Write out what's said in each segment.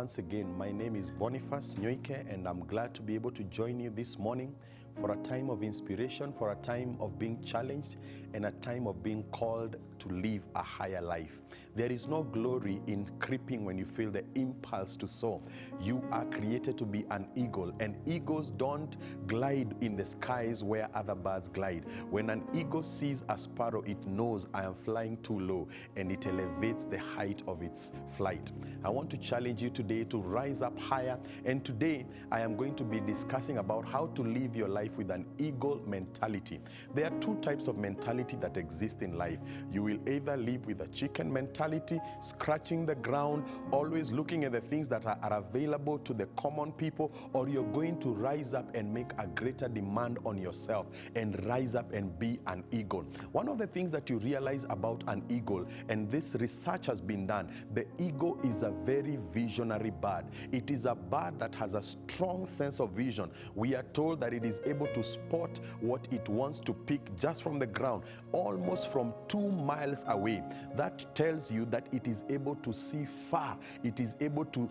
once again. My name is Boniface Ng'ang'a, and I'm glad to be able to join you this morning for a time of inspiration, for a time of being challenged, and a time of being called to live a higher life. There is no glory in creeping when you feel the impulse to soar. You are created to be an eagle, and eagles don't glide in the skies where other birds glide. When an eagle sees a sparrow, it knows I am flying too low, and it elevates the height of its flight. I want to challenge you today to rise up higher, and today I am going to be discussing about how to live your life with an eagle mentality. There are two types of mentality that exist in life. You will either live with a chicken mentality, scratching the ground, always looking at the things that are available to the common people, or you're going to rise up and make a greater demand on yourself and rise up and be an eagle. One of the things that you realize about an eagle, and this research has been done, the eagle is a very visionary bird. It is a bird that has a strong sense of vision. We are told that it is able to spot what it wants to pick just from the ground, almost from 2 miles away. That tells you that it is able to see far. It is able to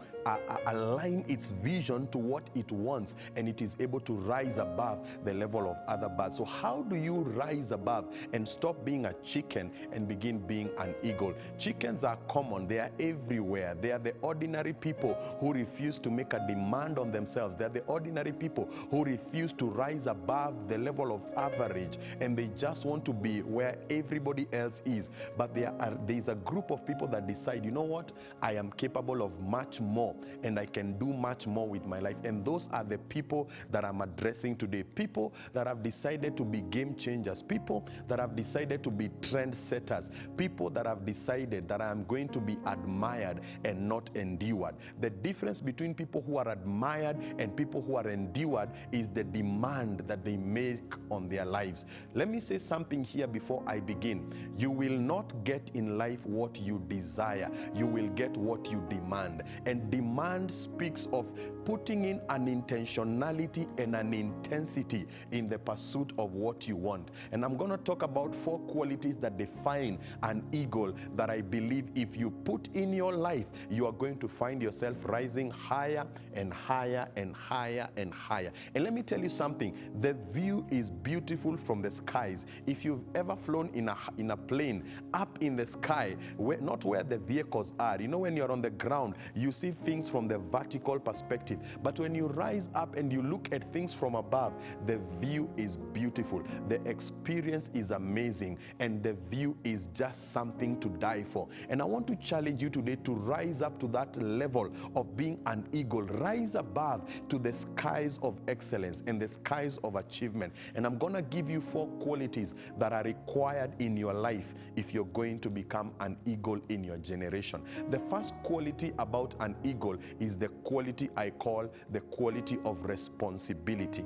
align its vision to what it wants, and it is able to rise above the level of other birds. So how do you rise above and stop being a chicken and begin being an eagle? Chickens are common. They are everywhere. They are the ordinary people who refuse to make a demand on themselves. They are the ordinary people who refuse to rise above the level of average, and they just want to be where everybody else is. But there is a group of people that decide, you know what, I am capable of much more, and I can do much more with my life. And those are the people that I'm addressing today. People that have decided to be game changers. People that have decided to be trend setters. People that have decided that I am going to be admired and not endured. The difference between people who are admired and people who are endured is the demand that they make on their lives. Let me say something here before I begin. You will not get in life what you desire. You will get what you demand. And demand speaks of putting in an intentionality and an intensity in the pursuit of what you want. And I'm going to talk about 4 qualities that define an eagle that I believe if you put in your life, you are going to find yourself rising higher and higher and higher and higher. And let me tell you something, the view is beautiful from the skies. If you've ever flown in a plane up in the sky, not where the vehicles are, you know, when you're on the ground, you see things from the vertical perspective. But when you rise up and you look at things from above, the view is beautiful. The experience is amazing, and the view is just something to die for. And I want to challenge you today to rise up to that level of being an eagle. Rise above to the skies of excellence and the skies of achievement. And I'm going to give you 4 qualities that are required in your life if you're going to become an eagle in your generation. The first quality about an eagle is the quality I call the quality of responsibility.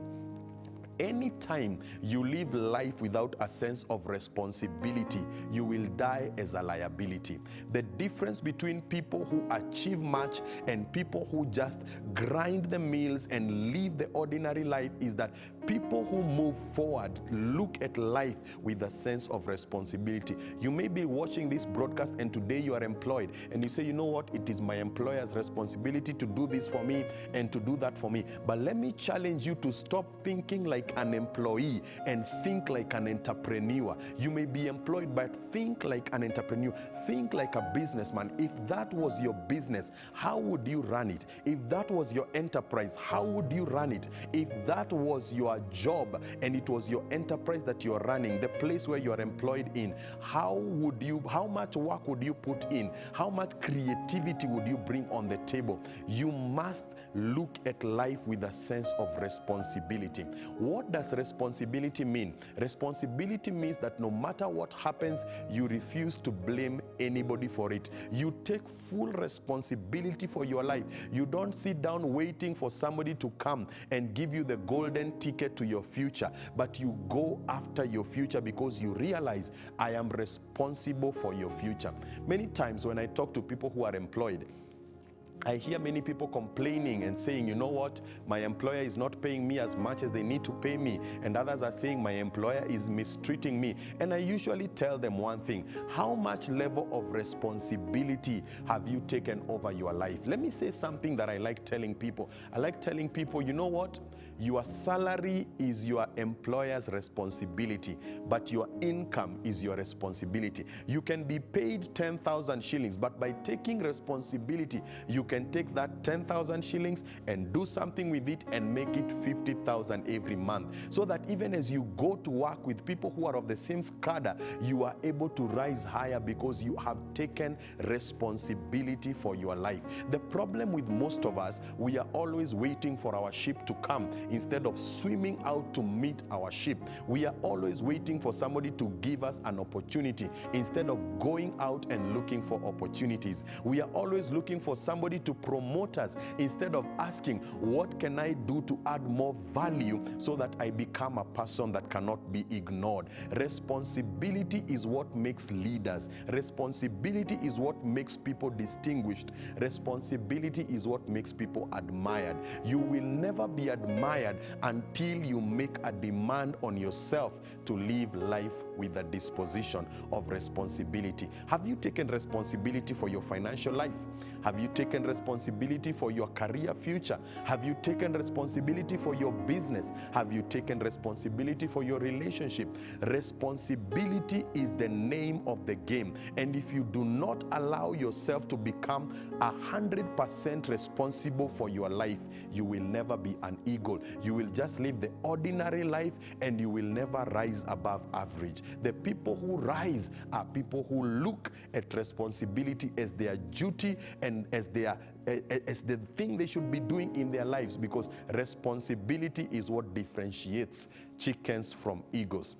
Anytime you live life without a sense of responsibility, you will die as a liability. The difference between people who achieve much and people who just grind the meals and live the ordinary life is that people who move forward look at life with a sense of responsibility. You may be watching this broadcast and today you are employed and you say, you know what, it is my employer's responsibility to do this for me and to do that for me. But let me challenge you to stop thinking like an employee and think like an entrepreneur. You may be employed, but think like an entrepreneur. Think like a businessman. If that was your business, how would you run it? If that was your enterprise, how would you run it? If that was your job and it was your enterprise that you're running, the place where you're employed in, how much work would you put in? How much creativity would you bring on the table? You must look at life with a sense of responsibility. What does responsibility mean? Responsibility means that no matter what happens, you refuse to blame anybody for it. You take full responsibility for your life. You don't sit down waiting for somebody to come and give you the golden ticket to your future, but you go after your future because you realize, I am responsible for your future. Many times when I talk to people who are employed, I hear many people complaining and saying, you know what, my employer is not paying me as much as they need to pay me. And others are saying my employer is mistreating me. And I usually tell them one thing: how much level of responsibility have you taken over your life? Let me say something that I like telling people. I like telling people, you know what? Your salary is your employer's responsibility, but your income is your responsibility. You can be paid 10,000 shillings, but by taking responsibility, you can take that 10,000 shillings and do something with it and make it 50,000 every month. So that even as you go to work with people who are of the same cadre, you are able to rise higher because you have taken responsibility for your life. The problem with most of us, we are always waiting for our ship to come instead of swimming out to meet our ship. We are always waiting for somebody to give us an opportunity instead of going out and looking for opportunities. We are always looking for somebody to promote us instead of asking, what can I do to add more value so that I become a person that cannot be ignored? Responsibility is what makes leaders. Responsibility is what makes people distinguished. Responsibility is what makes people admired. You will never be admired until you make a demand on yourself to live life with a disposition of responsibility. Have you taken responsibility for your financial life? Have you taken responsibility for your career future? Have you taken responsibility for your business? Have you taken responsibility for your relationship? Responsibility is the name of the game. And if you do not allow yourself to become 100% responsible for your life, you will never be an eagle. You will just live the ordinary life and you will never rise above average. The people who rise are people who look at responsibility as their duty and as the thing they should be doing in their lives, because responsibility is what differentiates chickens from eagles.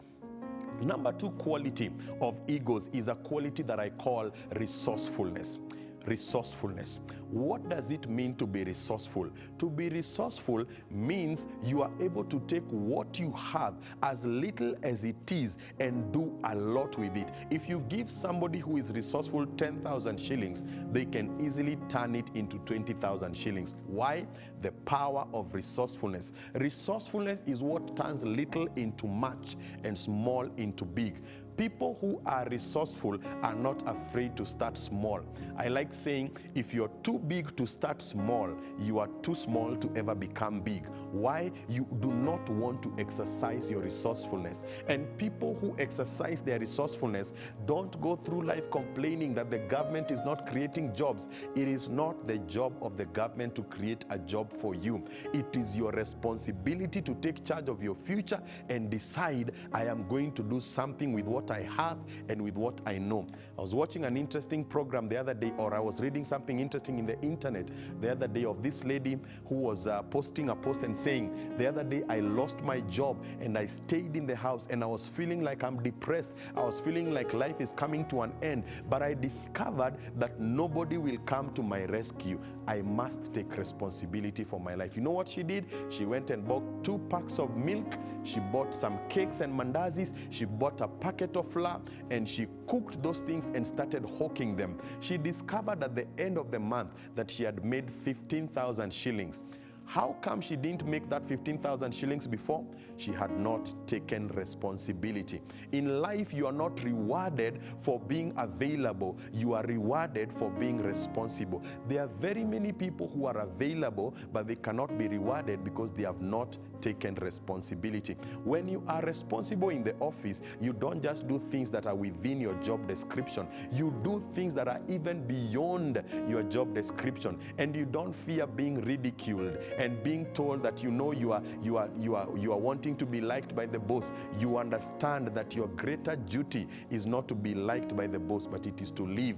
Number 2 quality of eagles is a quality that I call resourcefulness. Resourcefulness. What does it mean to be resourceful? To be resourceful means you are able to take what you have, as little as it is, and do a lot with it. If you give somebody who is resourceful 10,000 shillings, they can easily turn it into 20,000 shillings. Why? The power of resourcefulness. Resourcefulness is what turns little into much and small into big. People who are resourceful are not afraid to start small. I like saying, if you're too big to start small, you are too small to ever become big. Why? You do not want to exercise your resourcefulness. And people who exercise their resourcefulness don't go through life complaining that the government is not creating jobs. It is not the job of the government to create a job for you. It is your responsibility to take charge of your future and decide, I am going to do something with what I have and with what I know. I was watching an interesting program the other day, or I was reading something interesting in the internet the other day, of this lady who was posting a post and saying, the other day I lost my job and I stayed in the house and I was feeling like I'm depressed. I was feeling like life is coming to an end, but I discovered that nobody will come to my rescue. I must take responsibility for my life. You know what she did? She went and bought 2 packs of milk. She bought some cakes and mandazis. She bought a packet of flour and she cooked those things and started hawking them. She discovered at the end of the month that she had made 15,000 shillings. How come she didn't make that 15,000 shillings before? She had not taken responsibility. In life, you are not rewarded for being available. You are rewarded for being responsible. There are very many people who are available, but they cannot be rewarded because they have not taken responsibility. When you are responsible in the office, you don't just do things that are within your job description. You do things that are even beyond your job description, and you don't fear being ridiculed and being told that you are wanting to be liked by the boss. You understand that your greater duty is not to be liked by the boss, but it is to live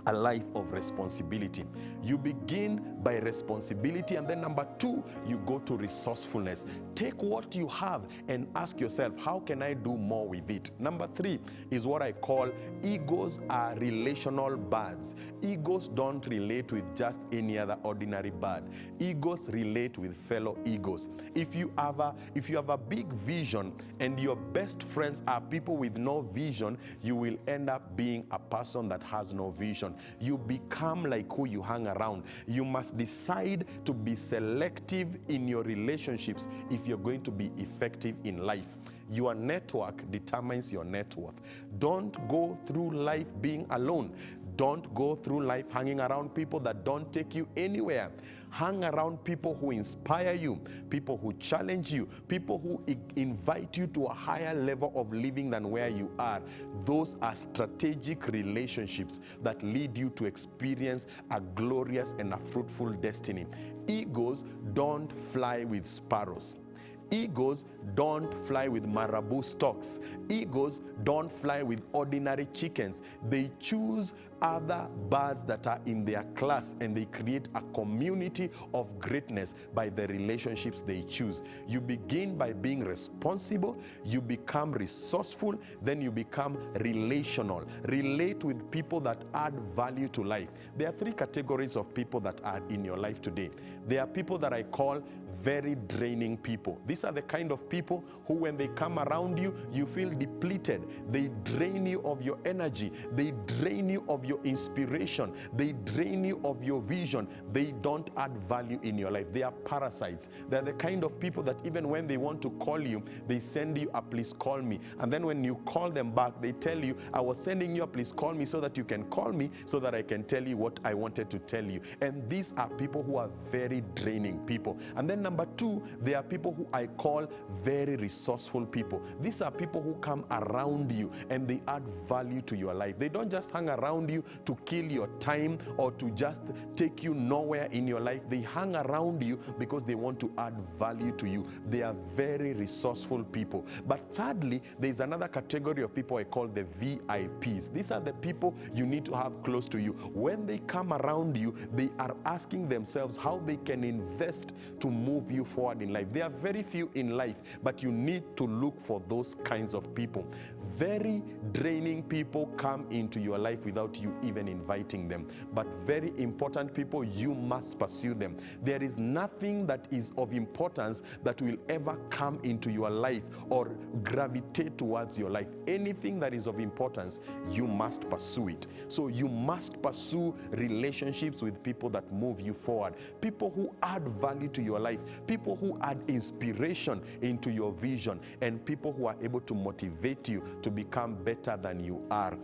a life of responsibility. You begin by responsibility, and then number 2, you go to resourcefulness. Take what you have and ask yourself, how can I do more with it? Number 3 is what I call egos are relational birds. Egos don't relate with just any other ordinary bird. Egos relate with fellow egos. If you have a big vision and your best friends are people with no vision, you will end up being a person that has no vision. situation. You become like who you hang around. You must decide to be selective in your relationships if you're going to be effective in life. Your network determines your net worth. Don't go through life being alone. Don't go through life hanging around people that don't take you anywhere. Hang around people who inspire you, people who challenge you, people who invite you to a higher level of living than where you are. Those are strategic relationships that lead you to experience a glorious and a fruitful destiny. Egos don't fly with sparrows. Egos don't fly with marabou stocks. Egos don't fly with ordinary chickens. They choose other birds that are in their class, and they create a community of greatness by the relationships they choose. You begin by being responsible, you become resourceful, then you become relational. Relate with people that add value to life. There are three categories of people that are in your life today. There are people that I call very draining people. These are the kind of people who, when they come around you, you feel depleted. They drain you of your energy. They drain you of your inspiration. They drain you of your vision. They don't add value in your life. They are parasites. They're the kind of people that even when they want to call you, they send you a please call me. And then when you call them back, they tell you, I was sending you a please call me so that you can call me so that I can tell you what I wanted to tell you. And these are people who are very draining people. And then number two, there are people who I call very resourceful people. These are people who come around you and they add value to your life. They don't just hang around you to kill your time or to just take you nowhere in your life. They hang around you because they want to add value to you. They are very resourceful people. But thirdly, there's another category of people I call the VIPs. These are the people you need to have close to you. When they come around you, they are asking themselves how they can invest to move you forward in life. There are very few in life, but you need to look for those kinds of people. Very draining people come into your life without you even inviting them. But very important people, you must pursue them. There is nothing that is of importance that will ever come into your life or gravitate towards your life. Anything that is of importance, you must pursue it. So you must pursue relationships with people that move you forward, people who add value to your life, people who add inspiration into your vision, and people who are able to motivate you to become better than you are.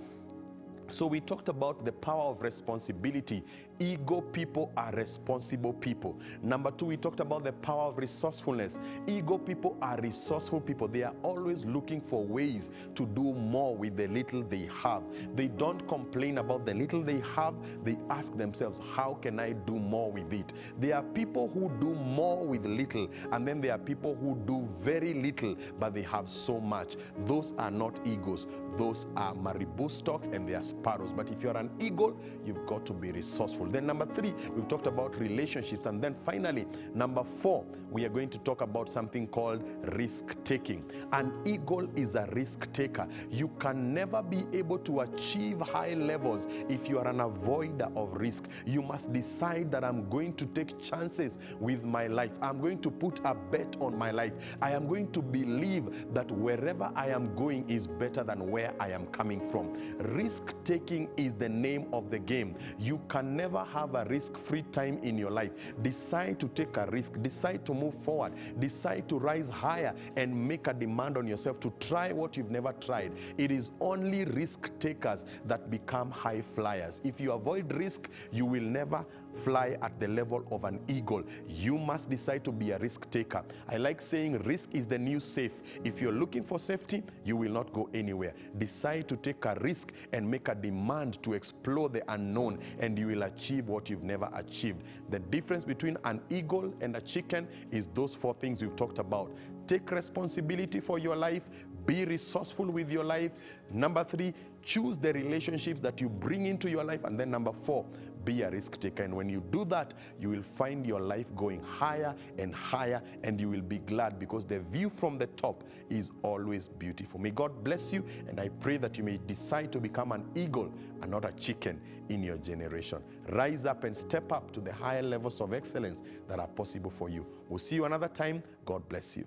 So we talked about the power of responsibility. Ego people are responsible people. Number two, we talked about the power of resourcefulness. Ego people are resourceful people. They are always looking for ways to do more with the little they have. They don't complain about the little they have. They ask themselves, how can I do more with it? There are people who do more with little, and then there are people who do very little, but they have so much. Those are not egos. Those are marabou stocks and they are sparrows. But if you're an eagle, you've got to be resourceful. Then number three, we've talked about relationships. And then finally, number four, we are going to talk about something called risk-taking. An eagle is a risk-taker. You can never be able to achieve high levels if you are an avoider of risk. You must decide that I'm going to take chances with my life. I'm going to put a bet on my life. I am going to believe that wherever I am going is better than where I am coming from. Risk-taking is the name of the game. You can never have a risk-free time in your life. Decide to take a risk. Decide to move forward. Decide to rise higher and make a demand on yourself to try what you've never tried. It is only risk-takers that become high flyers. If you avoid risk, you will never fly at the level of an eagle. You must decide to be a risk taker. I like saying risk is the new safe. If you're looking for safety, you will not go anywhere. Decide to take a risk and make a demand to explore the unknown, and you will achieve what you've never achieved. The difference between an eagle and a chicken is those four things we've talked about. Take responsibility for your life. Be resourceful with your life. Number three, choose the relationships that you bring into your life. And then number four, be a risk taker. And when you do that, you will find your life going higher and higher, and you will be glad because the view from the top is always beautiful. May God bless you, and I pray that you may decide to become an eagle and not a chicken in your generation. Rise up and step up to the higher levels of excellence that are possible for you. We'll see you another time. God bless you.